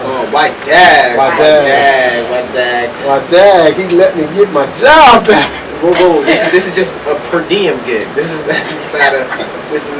on. YDag. YDag. He let me get my job back. Whoa. This is just a per diem gig. This is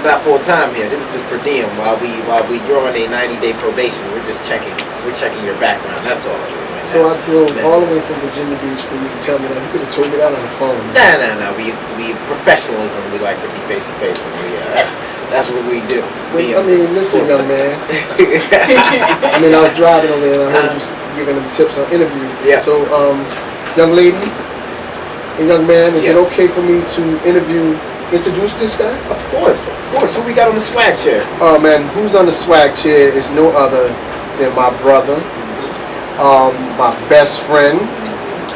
not full time here. This is just per diem while you're on a 90-day probation. We're checking your background. That's all it is. So I drove all the way from Virginia Beach for you to tell me that. You could have told me that on the phone. Nah. We professionalism. We like to be face to face when we. That's what we do. Listen, young man. I was driving over there and I heard you giving them tips on interview. Yeah. So, young lady and young man, is it okay for me to introduce this guy? Of course. Who we got on the swag chair? Oh man, who's on the swag chair is no other than my brother, my best friend,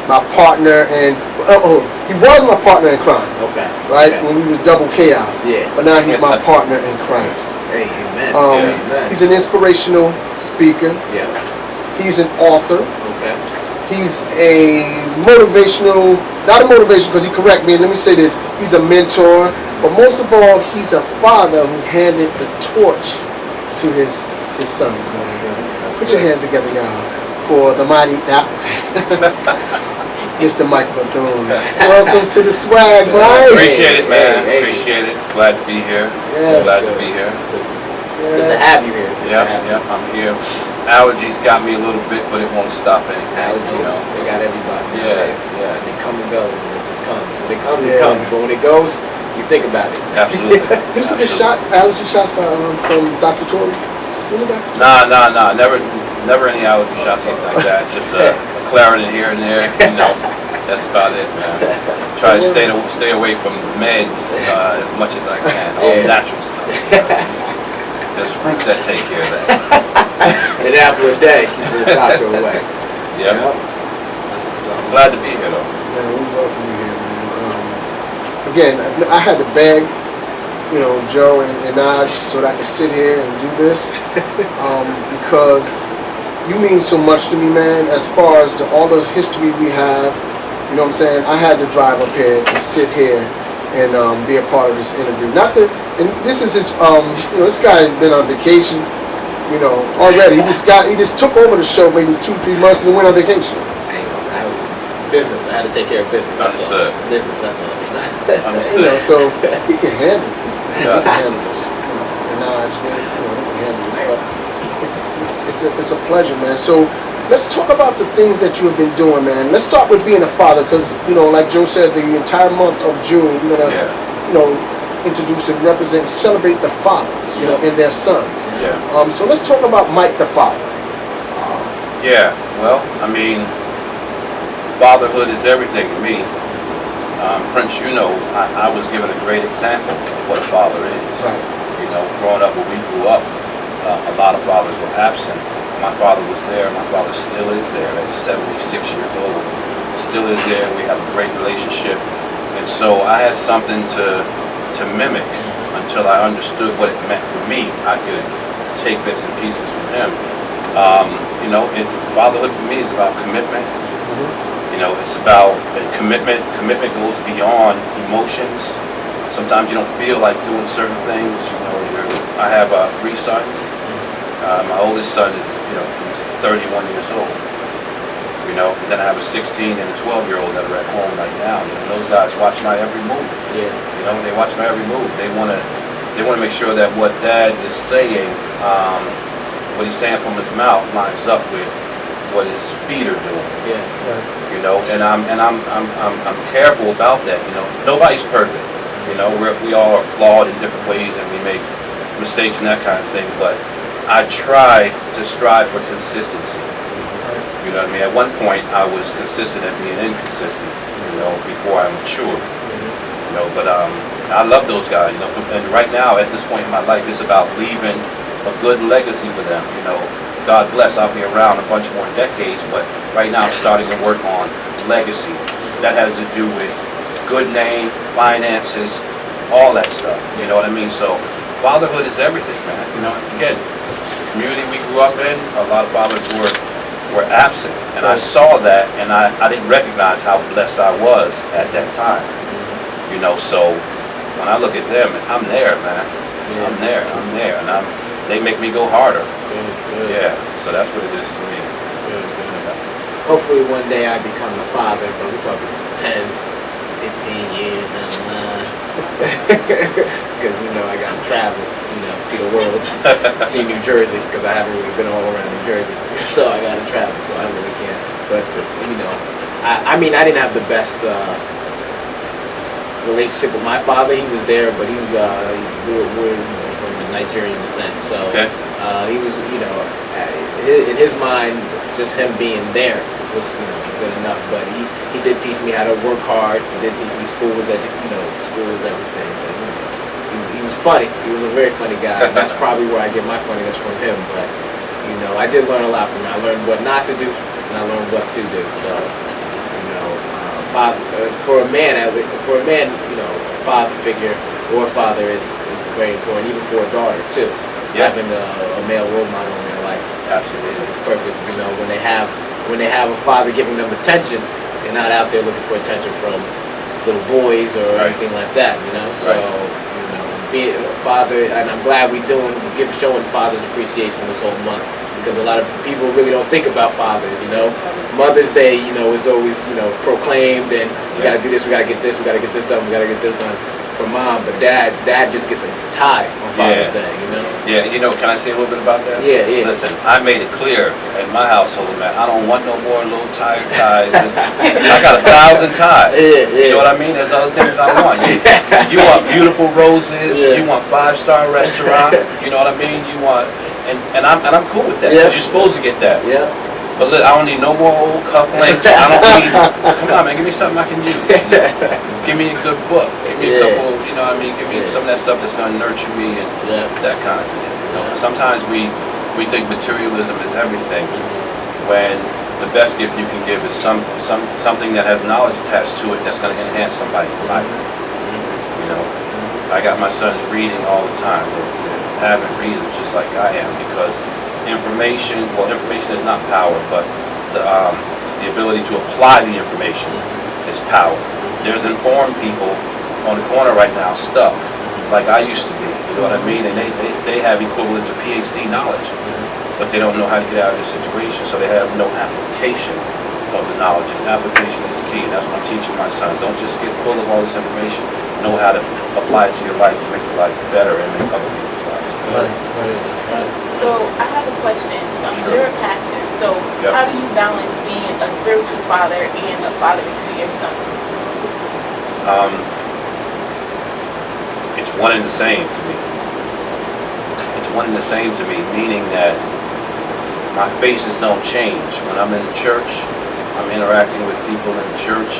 my partner, and he was my partner in crime. Okay. Right? Okay. When we was double chaos. Yeah. But now he's my partner in Christ. Amen. He's an inspirational speaker. Yeah. He's an author. Okay. He's a motivational, not a motivation because he correct me, and let me say this, he's a mentor, but most of all, he's a father who handed the torch to his sons. Put your hands together, y'all, for the mighty Mr. Mike Bethune. Welcome to the swag, Mike. Appreciate it, man. Appreciate it. Glad to be here. Yes. Glad to be here. It's good to have you here. Yeah, I'm here. Allergies got me a little bit, but it won't stop anything. Allergies, they got everybody. Yeah. They come and go. It just comes. When it comes, it comes. But when it goes, you think about it. Absolutely. You used to get allergy shots from Dr. Torrey? Nah. Never any allergy shots, anything like that. Just Claritin here and there. That's about it, man. Try to stay away from meds as much as I can. All natural stuff. There's fruit that take care of that. An apple a day keeps the doctor away. Yep. Glad to be here, though. Man, we welcome you here, man. Again, I had to beg, Joe and Naj so that I could sit here and do this because you mean so much to me, man, as far as all the history we have. You know what I'm saying? I had to drive up here to sit here and be a part of this interview. And this is his, this guy has been on vacation, already. He just took over the show maybe 2-3 months and went on vacation. Business. I had to take care of business. That's all. Business. That's all. So he can handle it. He can handle this. And Naj, he can handle this. But it's a pleasure, man. So let's talk about the things that you have been doing, man. Let's start with being a father, because like Joe said, the entire month of June, we're gonna, introduce and represent, celebrate the fathers, and their sons. Yeah. So let's talk about Mike the father. Well, fatherhood is everything to me. Prince, I was given a great example of what a father is. Right. Growing up when we grew up, a lot of fathers were absent. My father was there. My father still is there at 76 years old. Still is there. We have a great relationship. And so I had something to mimic until I understood what it meant for me. I could take bits and pieces from him. Fatherhood for me is about commitment. It's about commitment. Commitment goes beyond emotions. Sometimes you don't feel like doing certain things. I have 3 sons. My oldest son is, he's 31 years old. And then I have a 16 and a 12-year-old that are at home right now. Those guys watch my every move. Yeah. They watch my every move. They want to make sure that what Dad is saying, what he's saying from his mouth, lines up with what his feet are doing. Yeah. And I'm careful about that. Nobody's perfect. We all are flawed in different ways, and we make mistakes and that kind of thing. But I try to strive for consistency. You know what I mean? At one point, I was consistent at being inconsistent. Before I matured. But I love those guys. And right now, at this point in my life, it's about leaving a good legacy for them. God bless, I'll be around a bunch more decades, but right now I'm starting to work on legacy. That has to do with good name, finances, all that stuff. You know what I mean? So fatherhood is everything, man. Again, the community we grew up in, a lot of fathers were absent. And I saw that, and I didn't recognize how blessed I was at that time. So when I look at them, I'm there, man. I'm there. And they make me go harder. Yeah. So that's what it is to me. Hopefully one day I become a father, but we're talking 10, 15 years down the line. Because, I got to travel, see the world, see New Jersey, because I haven't really been all around New Jersey. So I got to travel, so I really can't. But, I mean, I didn't have the best relationship with my father. He was there, but we're from Nigerian descent. So he was, in his mind, just him being there was good enough. But he did teach me how to work hard. He did teach me school is everything. But he was funny. He was a very funny guy. And that's probably where I get my funniness from him. But I did learn a lot from him. I learned what not to do, and I learned what to do. So father, for a man, a father figure or father is very important, even for a daughter too. Yeah. Having a male role model in their life. Absolutely. It's perfect. When they have a father giving them attention, they're not out there looking for attention from little boys or anything like that. So being a father, and I'm glad we're showing fathers appreciation this whole month, because a lot of people really don't think about fathers. Mother's Day, is always proclaimed, and we got to do this, we got to get this, we got to get this done, we got to get this done. For mom, but dad just gets a tie on Father's Day, Yeah, can I say a little bit about that? Yeah. Listen, I made it clear in my household, man, I don't want no more little tired ties. I got 1,000 ties. Yeah. You know what I mean? There's other things I want. You want beautiful roses. You want 5-star restaurant. You know what I mean? You want, and I'm cool with that. Because you're supposed to get that. Yeah. But look, I don't need no more old cufflinks. I don't need. Come on, man, give me something I can use. Give me a good book. Give me a couple. You know what I mean? Give me some of that stuff that's gonna nurture me and that kind of thing. Sometimes we think materialism is everything, when the best gift you can give is something that has knowledge attached to it that's gonna enhance somebody's life. I got my sons reading all the time. They're avid readers just like I am, because information is not power, but the ability to apply the information is power. There's informed people on the corner right now stuck like I used to be, you know what I mean? And they have equivalent to PhD knowledge, but they don't know how to get out of this situation, so they have no application of the knowledge. And application is key, and that's what I'm teaching my sons. Don't just get full of all this information, know how to apply it to your life to make your life better and make other people's lives better. Right. So I have a question. You're a pastor, so how do you balance being a spiritual father and a father to your son? It's one and the same to me. It's one and the same to me, meaning that my faces don't change. When I'm in the church, I'm interacting with people in the church,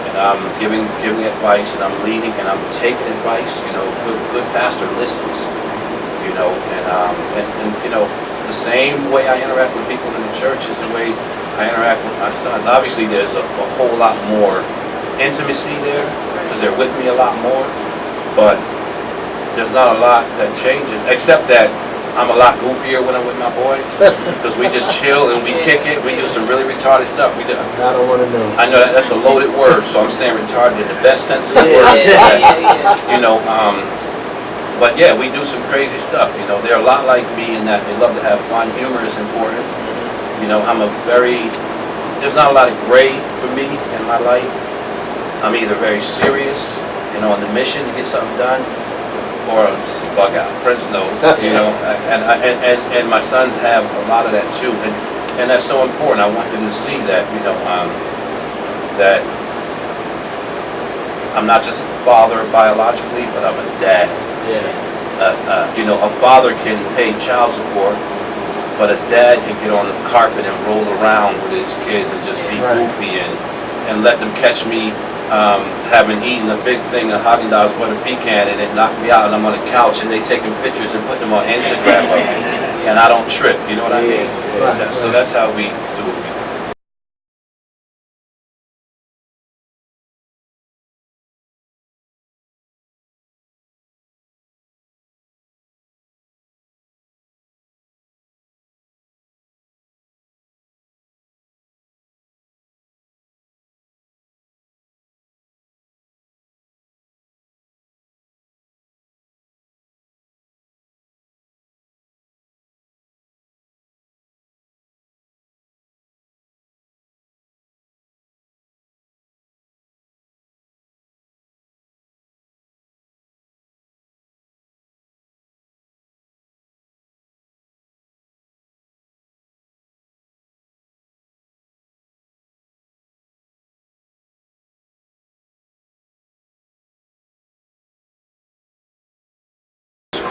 and I'm giving advice, and I'm leading, and I'm taking advice. Good pastor listens. And the same way I interact with people in the church is the way I interact with my sons. Obviously, there's a whole lot more intimacy there, because they're with me a lot more, but there's not a lot that changes, except that I'm a lot goofier when I'm with my boys, because we just chill and we kick it. We do some really retarded stuff. I don't want to know. I know that's a loaded word, so I'm saying retarded in the best sense of the word. But yeah, we do some crazy stuff. They're a lot like me in that they love to have fun. Humor is important. There's not a lot of gray for me in my life. I'm either very serious, on the mission to get something done, or I'm just a bug out. Prince knows, and my sons have a lot of that too, and that's so important. I want them to see that, that I'm not just a father biologically, but I'm a dad. A father can pay child support, but a dad can get on the carpet and roll around with his kids and just be goofy and let them catch me having eaten a big thing of Haagen-Dazs butter pecan, and it knocked me out, and I'm on the couch, and they taking pictures and putting them on Instagram of me, and I don't trip. You know what I mean? So that's how we do it.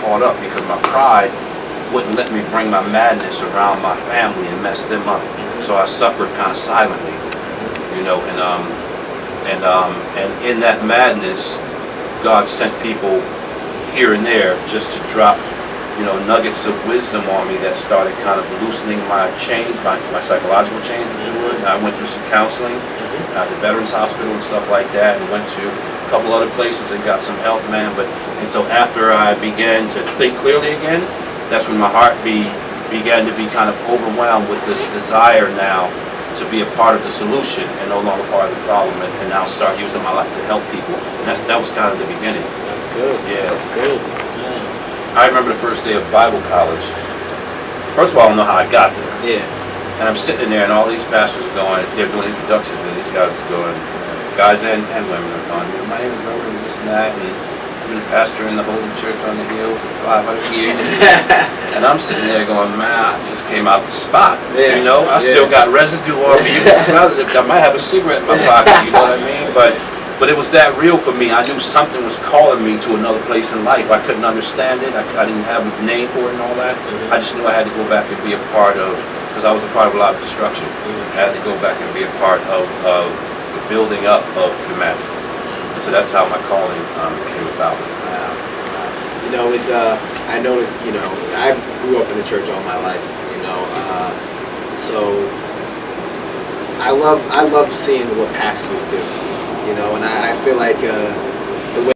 caught up because my pride wouldn't let me bring my madness around my family and mess them up. So I suffered kind of silently, you know, and in that madness, God sent people here and there just to drop, you know, nuggets of wisdom on me that started kind of loosening my chains, my psychological chains, if you would. And I went through some counseling at the Veterans Hospital and stuff like that, and went to a couple other places and got some help, man. And so after I began to think clearly again, that's when my heart began to be kind of overwhelmed with this desire now to be a part of the solution and no longer part of the problem, and now start using my life to help people. And that was kind of the beginning. That's good. Yeah. That's good. I remember the first day of Bible college. First of all, I don't know how I got there. Yeah. And I'm sitting there, and all these pastors are going, they're doing introductions, and these guys are going, guys and women are going, you know, my name is Reverend this and that, and I've been a pastor in the Holy Church on the Hill for 500 years. And I'm sitting there going, man, I just came out the spot. Yeah. You know, I still got residue on me. You can smell it. I might have a cigarette in my pocket, you know what I mean? But it was that real for me. I knew something was calling me to another place in life. I couldn't understand it. I didn't have a name for it and all that. I just knew I had to go back and be a part of, because I was a part of a lot of destruction. I had to go back and be a part of the building up of humanity. And so that's how my calling came about. Wow. You know, it's I noticed, you know, I grew up in the church all my life, you know, so I love seeing what pastors do, you know, and I feel like